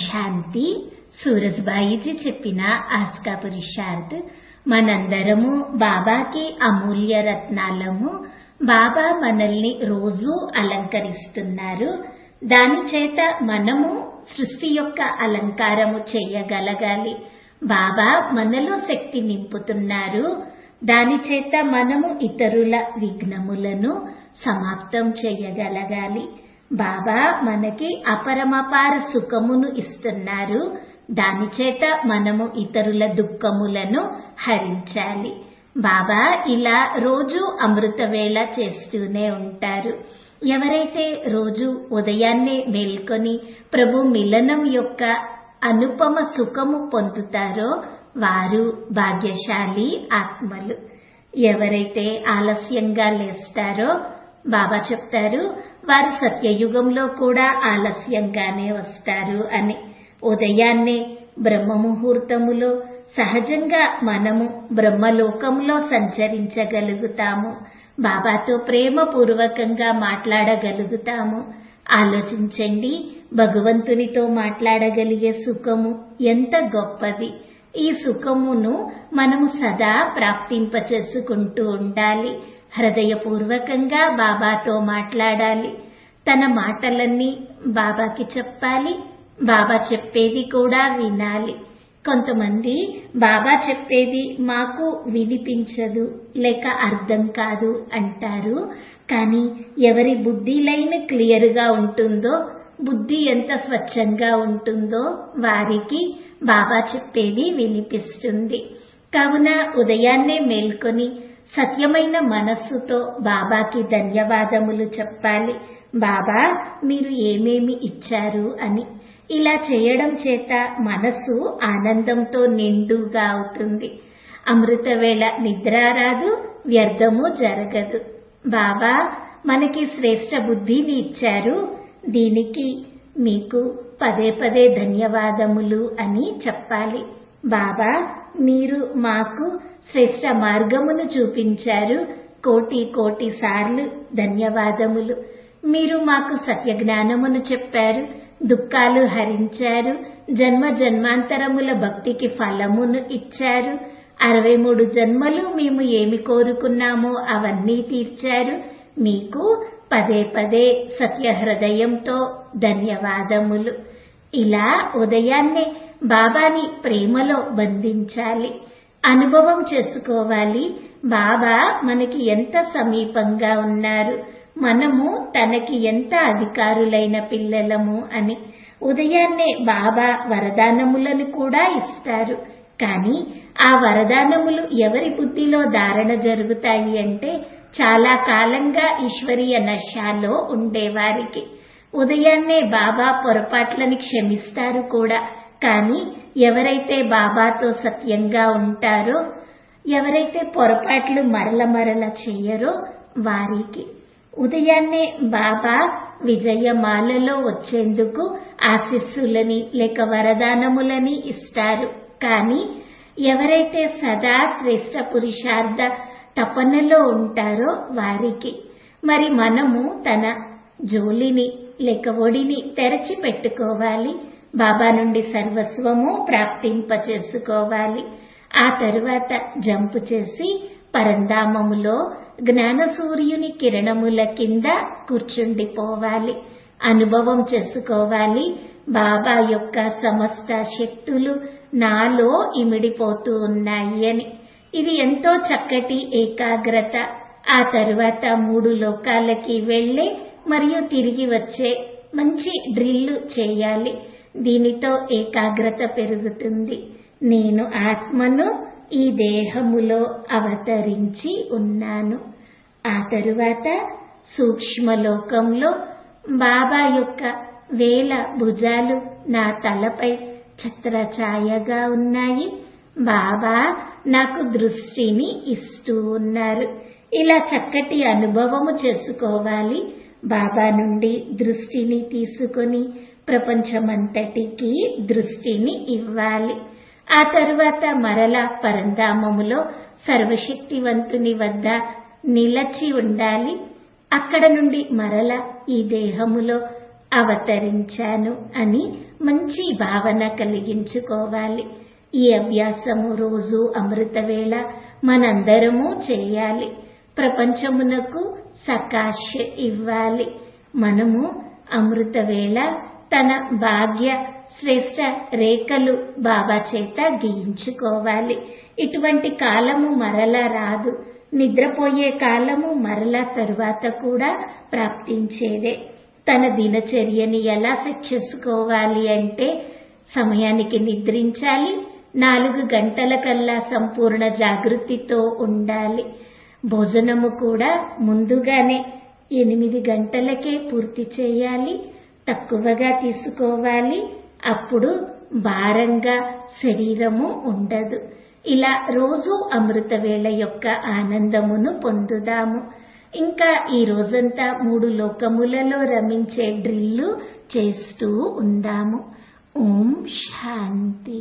శాంతి. సూరజ్బాయిజీ చెప్పిన ఆస్కా పురుషార్థ్. మనందరము బాబాకి అమూల్య రత్నాలము. బాబా మనల్ని రోజూ అలంకరిస్తున్నారు. దాని చేత మనము సృష్టి యొక్క అలంకారము చేయగలగాలి. బాబా మనలో శక్తి నింపుతున్నారు. దాని చేత మనము ఇతరుల విఘ్నములను సమాప్తం చేయగలగాలి. బాబా మనకి అపరమపార సుఖమును ఇస్తున్నారు. దాని చేత మనము ఇతరుల దుఃఖములను హరించాలి. బాబా ఇలా రోజు అమృత వేళ చేస్తూనే ఉంటారు. ఎవరైతే రోజు ఉదయాన్నే మేల్కొని ప్రభు మిలనం యొక్క అనుపమ సుఖము పొందుతారో వారు భాగ్యశాలి ఆత్మలు. ఎవరైతే ఆలస్యంగా లేస్తారో బాబా చెప్తారు వారు సత్యయుగంలో కూడా ఆలస్యంగానే వస్తారు అని. ఉదయాన్నే బ్రహ్మ ముహూర్తములో సహజంగా మనము బ్రహ్మలోకంలో సంచరించగలుగుతాము. బాబాతో ప్రేమపూర్వకంగా మాట్లాడగలుగుతాము. ఆలోచించండి, భగవంతునితో మాట్లాడగలిగే సుఖము ఎంత గొప్పది. ఈ సుఖమును మనము సదా ప్రాప్తింపచేసుకుంటూ ఉండాలి. హృదయపూర్వకంగా బాబాతో మాట్లాడాలి. తన మాటలన్నీ బాబాకి చెప్పాలి. బాబా చెప్పేది కూడా వినాలి. కొంతమంది బాబా చెప్పేది మాకు వినిపించదు లేక అర్థం కాదు అంటారు. కానీ ఎవరి బుద్ధి లైన్ క్లియర్గా ఉంటుందో, బుద్ధి ఎంత స్వచ్ఛంగా ఉంటుందో వారికి బాబా చెప్పేది వినిపిస్తుంది. కావున ఉదయాన్నే మేల్కొని సత్యమైన మనస్సుతో బాబాకి ధన్యవాదములు చెప్పాలి. బాబా మీరు ఏమేమి ఇచ్చారు అని. ఇలా చేయడం చేత మనస్సు ఆనందంతో నిండుగా అవుతుంది. అమృతవేళ నిద్ర రాదు, వ్యర్థము జరగదు. బాబా మనకి శ్రేష్ట బుద్ధిని ఇచ్చారు, దీనికి మీకు పదే పదే ధన్యవాదములు అని చెప్పాలి. బాబా మీరు మాకు శ్రేష్ట మార్గమును చూపించారు, కోటి కోటి సార్లు ధన్యవాదములు. మీరు మాకు సత్య జ్ఞానమును చెప్పారు, దుఃఖాలు హరించారు, జన్మ జన్మాంతరముల భక్తికి ఫలమును ఇచ్చారు. 63 జన్మలు మేము ఏమి కోరుకున్నామో అవన్నీ తీర్చారు. మీకు పదే పదే సత్య హృదయంతో ధన్యవాదములు. ఇలా ఉదయాన్నే బాబాని ప్రేమలో బంధించాలి. అనుభవం చేసుకోవాలి బాబా మనకి ఎంత సమీపంగా ఉన్నారు, మనము తనకి ఎంత అధికారులైన పిల్లలము అని. ఉదయాన్నే బాబా వరదానములను కూడా ఇస్తారు. కానీ ఆ వరదానములు ఎవరి బుద్ధిలో ధారణ జరుగుతాయి అంటే చాలా కాలంగా ఈశ్వరీయ నశాలో ఉండేవారికి. ఉదయాన్నే బాబా పొరపాట్లని క్షమిస్తారు కూడా. కానీ ఎవరైతే బాబాతో సత్యంగా ఉంటారో, ఎవరైతే పొరపాట్లు మరల చేయరో వారికి ఉదయాన్నే బాబా విజయమాలలో వచ్చేందుకు ఆశీస్సులని లేక వరదానములని ఇస్తారు. కానీ ఎవరైతే సదా శ్రేష్ట పురుషార్థ తపనలో ఉంటారో వారికి. మరి మనము తన జోలిని లేక ఒడిని తెరచి పెట్టుకోవాలి. బాబా నుండి సర్వస్వము ప్రాప్తింపచేసుకోవాలి. ఆ తరువాత జంపు చేసి పరంధామములో జ్ఞాన సూర్యుని కిరణముల కింద కూర్చుండిపోవాలి. అనుభవం చేసుకోవాలి బాబా యొక్క సమస్త శక్తులు నాలో ఇమిడిపోతూ ఉన్నాయి అని. ఇది ఎంతో చక్కటి ఏకాగ్రత. ఆ తరువాత 3 లోకాలకి వెళ్లే మరియు తిరిగి వచ్చే మంచి డ్రిల్ చేయాలి. దీనితో ఏకాగ్రత పెరుగుతుంది. నేను ఆత్మను ఈ దేహములో అవతరించి ఉన్నాను. ఆ తరువాత సూక్ష్మలోకంలో బాబా యొక్క 1000 భుజాలు నా తలపై ఛత్రఛాయగా ఉన్నాయి. బాబా నాకు దృష్టిని ఇస్తూ ఉన్నారు. ఇలా చక్కటి అనుభవము చేసుకోవాలి. బాబా నుండి దృష్టిని తీసుకొని ప్రపంచమంతటికి దృష్టిని ఇవ్వాలి. ఆ తరువాత మరలా పరంధామములో సర్వశక్తివంతుని వద్ద నిలచి ఉండాలి. అక్కడ నుండి మరలా ఈ దేహములో అవతరించాను అని మంచి భావన కలిగించుకోవాలి. ఈ అభ్యాసము రోజు అమృతవేళ మనందరము చేయాలి. ప్రపంచమునకు సకాశ్ ఇవ్వాలి. మనము అమృతవేళ తన భాగ్య శ్రేష్ట రేఖలు బాబా చేత గీయించుకోవాలి. ఇటువంటి కాలము మరలా రాదు. నిద్రపోయే కాలము మరలా తరువాత కూడా ప్రాప్తించేదే. తన దినచర్యని ఎలా సెట్ చేసుకోవాలి అంటే సమయానికి నిద్రించాలి. 4 గంటలకల్లా సంపూర్ణ జాగృతితో ఉండాలి. భోజనము కూడా ముందుగానే 8 గంటలకే పూర్తి చేయాలి. తక్కువగా తీసుకోవాలి. అప్పుడు భారంగా శరీరము ఉండదు. ఇలా రోజు అమృతవేళ యొక్క ఆనందమును పొందుదాము. ఇంకా ఈ రోజంతా 3 లోకములలో రమించే డ్రిల్లు చేస్తూ ఉందాము. ఓం శాంతి.